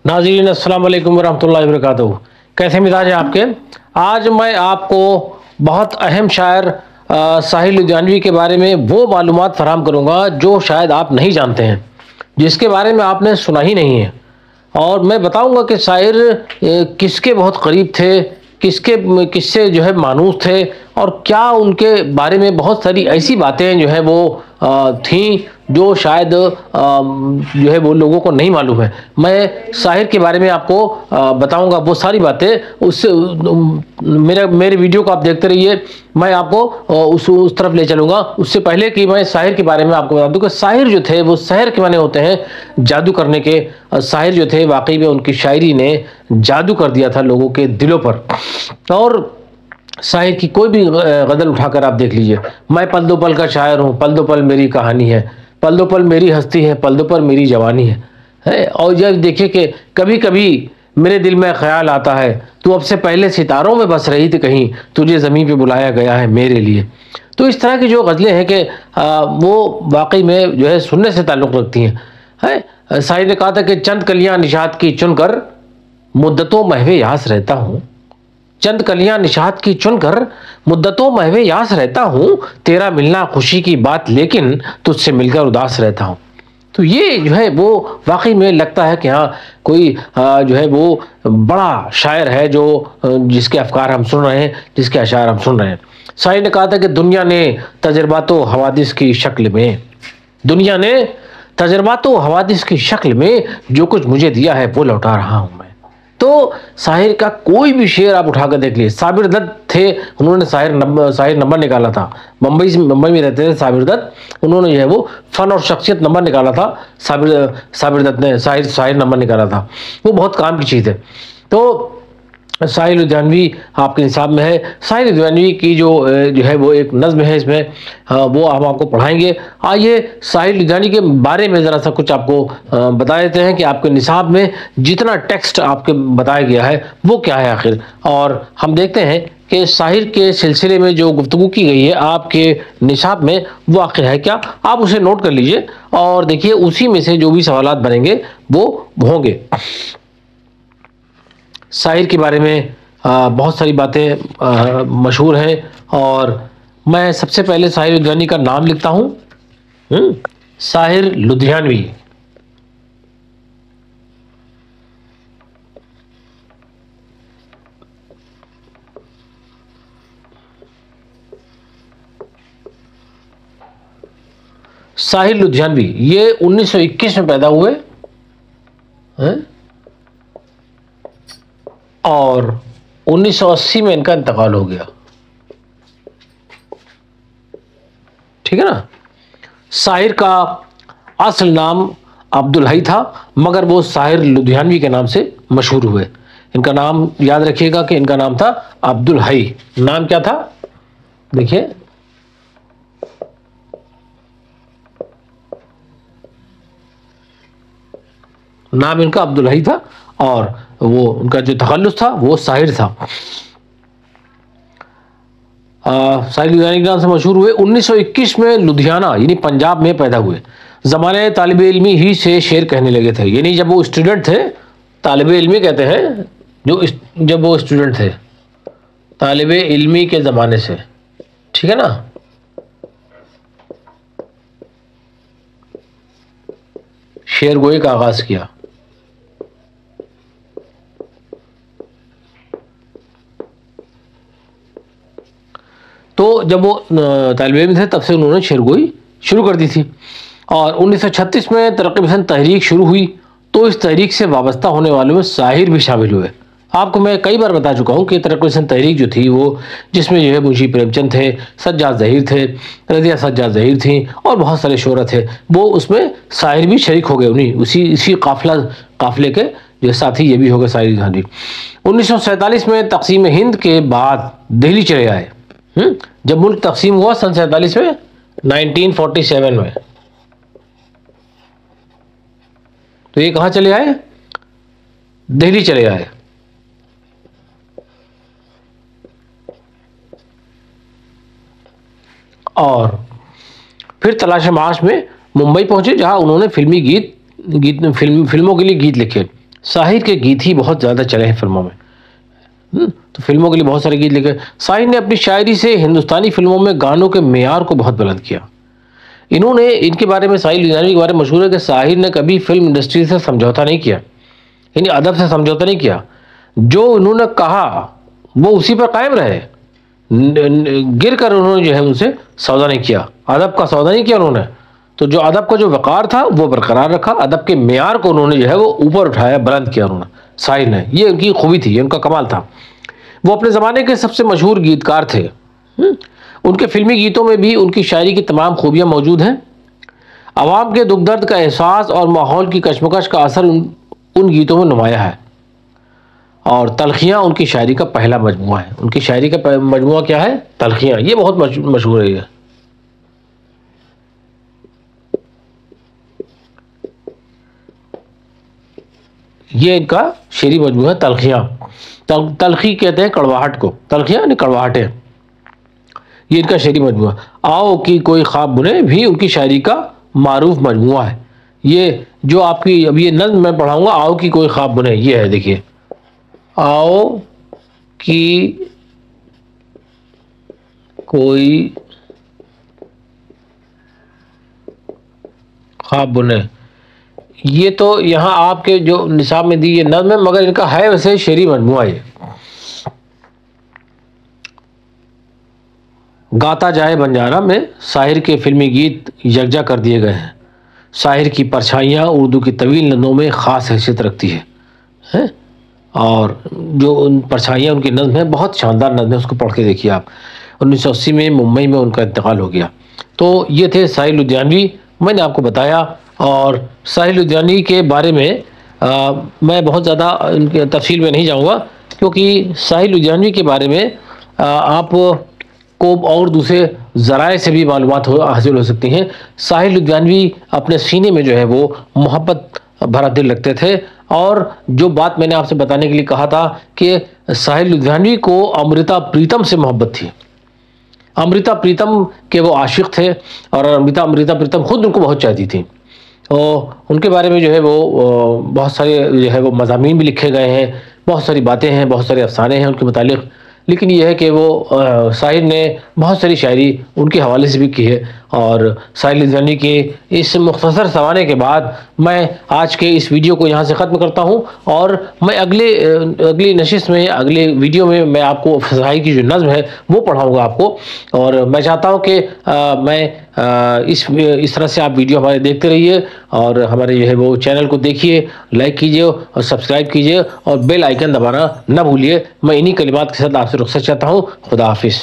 नाज़रीन अस्सलाम वालेकुम वरहमतुल्लाहि वबरकातुहू। कैसे मिजाज है आपके? आज मैं आपको बहुत अहम शायर साहिर लुधियानवी के बारे में वो मालूमात फराहम करूँगा जो शायद आप नहीं जानते हैं, जिसके बारे में आपने सुना ही नहीं है। और मैं बताऊँगा कि शायर किसके बहुत करीब थे, किससे जो है मानूस थे, और क्या उनके बारे में बहुत सारी ऐसी बातें जो है वो थीं जो शायद जो है वो लोगों को नहीं मालूम है। मैं शाहिर के बारे में आपको बताऊंगा वो सारी बातें। उससे मेरे वीडियो को आप देखते रहिए, मैं आपको उस तरफ ले चलूँगा। उससे पहले कि मैं शाहिर के बारे में आपको बता दूं कि शाहिर जो थे वो शहर के माने होते हैं जादू करने के। शाहिर जो थे वाकई में उनकी शायरी ने जादू कर दिया था लोगों के दिलों पर। और शायर की कोई भी गज़ल उठाकर आप देख लीजिए, मैं पल दो पल का शायर हूँ, पल दो पल मेरी कहानी है, पल दो पल मेरी हस्ती है, पल दो पल मेरी जवानी है। और जब देखिए कि कभी कभी मेरे दिल में ख्याल आता है, तू अब से पहले सितारों में बस रही थी कहीं, तुझे ज़मीन पे बुलाया गया है मेरे लिए। तो इस तरह की जो गज़लें हैं कि वो वाकई में जो है सुनने से ताल्लुक़ रखती हैं। शायर ने कहा था कि चंद कलियाँ निशात की चुनकर मुद्दतों महवे यास रहता हूँ, चंद कलियां निशात की चुनकर मुद्दतों महवे यास रहता हूँ, तेरा मिलना खुशी की बात लेकिन तुझसे मिलकर उदास रहता हूँ। तो ये जो है वो वाकई में लगता है कि हाँ कोई जो है वो बड़ा शायर है जो जिसके अफकार हम सुन रहे हैं, जिसके अशार हम सुन रहे हैं। शायर ने कहा था कि दुनिया ने तजर्बातो हवादिस की शक्ल में, दुनिया ने तजर्बातो हवादिस की शक्ल में जो कुछ मुझे दिया है वो लौटा रहा हूँ मैं। तो शाहिर का कोई भी शेर आप उठाकर देख लीजिए। साबिर दत्त थे, उन्होंने शाहिर नंबर निकाला था। मुंबई में रहते थे साबिर दत्त, उन्होंने जो है वो फन और शख्सियत नंबर निकाला था। साबिर दत्त ने शाहिर नंबर निकाला था, वो बहुत काम की चीज़ है। तो साहिर लुधियानवी आपके निसाब में है। साहिर लुधियानवी की जो है वो एक नज़्म है, इसमें वो हम आपको पढ़ाएंगे। आइए साहिर लुधियानवी के बारे में ज़रा सा कुछ आपको बता देते हैं कि आपके निसाब में जितना टेक्स्ट आपके बताया गया है वो क्या है आखिर। और हम देखते हैं कि शाहिर के सिलसिले में जो गुफ्तगू की गई है आपके निसाब में वो आखिर है क्या। आप उसे नोट कर लीजिए और देखिए उसी में से जो भी सवालात बनेंगे वो होंगे। शाहिर के बारे में बहुत सारी बातें मशहूर हैं, और मैं सबसे पहले शाहिर लुधियानवी का नाम लिखता हूँ। शाहिर लुधियानवी। शाहिर लुधियानवी ये 1921 में पैदा हुए हैं और 1980 में इनका इंतकाल हो गया। ठीक है ना। शाहिर का असल नाम अब्दुल हई था, मगर वो शाहिर लुधियानवी के नाम से मशहूर हुए। इनका नाम याद रखिएगा कि इनका नाम था अब्दुल हई। नाम क्या था देखिए, नाम इनका अब्दुल हई था और वो उनका जो तखल्लुस था वो शाहिर था। शाहिर लुधियानवी के नाम से मशहूर हुए। 1921 में लुधियाना यानी पंजाब में पैदा हुए। ज़माने तालिब इल्मी ही से शेर कहने लगे थे, यानी जब वो स्टूडेंट थे, तालिब इल्मी कहते हैं जब वो स्टूडेंट थे, तालिब इल्मी के ज़माने से, ठीक है ना। शेर गोई का आगाज़ किया। तो जब वो तालिब इल्म थे तब से उन्होंने शेरगोई शुरू कर दी थी। और 1936 में तरक्की पसंद तहरीक शुरू हुई, तो इस तहरीक से वाबस्ता होने वालों में शाहिर भी शामिल हुए। आपको मैं कई बार बता चुका हूँ कि तरक्की पसंद तहरीक जो थी वो, जिसमें जो है मुंशी प्रेमचंद थे, सज्जाद ज़हीर थे, रज़िया सज्जाद ज़हीर थी और बहुत सारे शोरा थे, वो उसमें शाहिर भी शरीक हो गए। उन्हीं इसी काफिले के जो साथी ये भी हो गए शाहिर लुधियानवी। 1947 में तकसीम हिंद के बाद दिल्ली चले आए। जब मुल्क तकसीम हुआ सन 47 में, 1947 में, तो ये कहाँ चले आए? दिल्ली चले आए। और फिर तलाश माश में मुंबई पहुंचे, जहां उन्होंने फिल्मों के लिए गीत लिखे। साहिर के गीत ही बहुत ज़्यादा चले हैं फिल्मों में। तो फिल्मों के लिए बहुत सारे गीत लिखे। साहिर ने अपनी शायरी से हिंदुस्तानी फिल्मों में गानों के मेयार को बहुत बुलंद किया। इन्होंने, इनके बारे में, साहिर लुधियानवी के बारे में मशहूर है कि साहिर ने कभी फिल्म इंडस्ट्री से समझौता नहीं किया, यानी अदब से समझौता नहीं किया। जो उन्होंने कहा वो उसी पर कायम रहे, गिर कर उन्होंने जो है उनसे सौदा नहीं किया, अदब का सौदा नहीं किया उन्होंने। तो जो अदब का जो वक़ार था वो बरकरार रखा, अदब के मेयार को उन्होंने जो है वो ऊपर उठाया, बुलंद किया उन्होंने साहिर ने। ये उनकी खूबी थी, ये उनका कमाल था। वो अपने ज़माने के सबसे मशहूर गीतकार थे। उनके फिल्मी गीतों में भी उनकी शायरी की तमाम खूबियाँ मौजूद हैं। आवाम के दुख दर्द का एहसास और माहौल की कशमकश का असर उन गीतों में नुमाया है। और तलखियाँ उनकी शायरी का पहला मजमुआ है। उनकी शायरी का मजमुआ क्या है? तलखियाँ। ये बहुत मशहूर है। ये इनका शेरी मजमुआ है तलखियाँ। तलखी कहते हैं कड़वाहट को, तलखियाँ यानी कड़वाहटें। ये इनका शेरी मजमुआ। आओ कि कोई ख्वाब बुने भी उनकी शायरी का मारूफ मजमुआ है। ये जो आपकी अभी ये नज़्म मैं पढ़ाऊँगा, आओ कि कोई ख्वाब बुने, ये है, देखिए। आओ कि कोई ख्वाब बुने, ये तो यहाँ आपके जो निसाब में दी ये नज़्म है, मगर इनका है वैसे शेरी मजमुआ। ये गाता जाए बंजारा में साहिर के फिल्मी गीत यकजा कर दिए गए हैं। साहिर की परछाइयाँ उर्दू की तवील नज़मों में ख़ास हैसियत रखती है? और जो उन परछाइयाँ उनकी नज़्म है, बहुत शानदार नज़्म है, उसको पढ़ के देखिए आप। 1980 में मुंबई में उनका इंतकाल हो गया। तो ये थे साहिर लुधियानवी, मैंने आपको बताया। और साहिर लुधियानवी के बारे में मैं बहुत ज़्यादा इनके तफसील में नहीं जाऊँगा, क्योंकि साहिर लुधियानवी के बारे में आप को और दूसरे ज़राए से भी मालूमात हासिल हो सकती हैं। साहिर लुधियानवी अपने सीने में जो है वो मोहब्बत भरा दिल रखते थे। और जो बात मैंने आपसे बताने के लिए कहा था कि साहिर लुधियानवी को अमृता प्रीतम से मोहब्बत थी। अमृता प्रीतम के वो आशिक थे और अमृता प्रीतम खुद उनको बहुत चाहती थी। और उनके बारे में जो है वो बहुत सारे जो है वो मज़ामीन भी लिखे गए हैं, बहुत सारी बातें हैं, बहुत सारे अफसाने हैं उनके मुतालिक। लेकिन यह है कि वो साहिर ने बहुत सारी शायरी उनके हवाले से भी की है। और साहिर लुधियानवी के इस मुख्तसर सवाने के बाद मैं आज के इस वीडियो को यहाँ से ख़त्म करता हूँ। और मैं अगली नशिस्त में, अगले वीडियो में मैं आपको साहिर की जो नज़्म है वो पढ़ाऊँगा आपको। और मैं चाहता हूँ कि इस तरह से आप वीडियो हमारे देखते रहिए और हमारे जो है वो चैनल को देखिए, लाइक कीजिए और सब्सक्राइब कीजिए और बेल आइकन दबाना ना भूलिए। मैं इन्हीं कलिमात के साथ आपसे रुखसत चाहता हूँ। खुदा हाफिज़।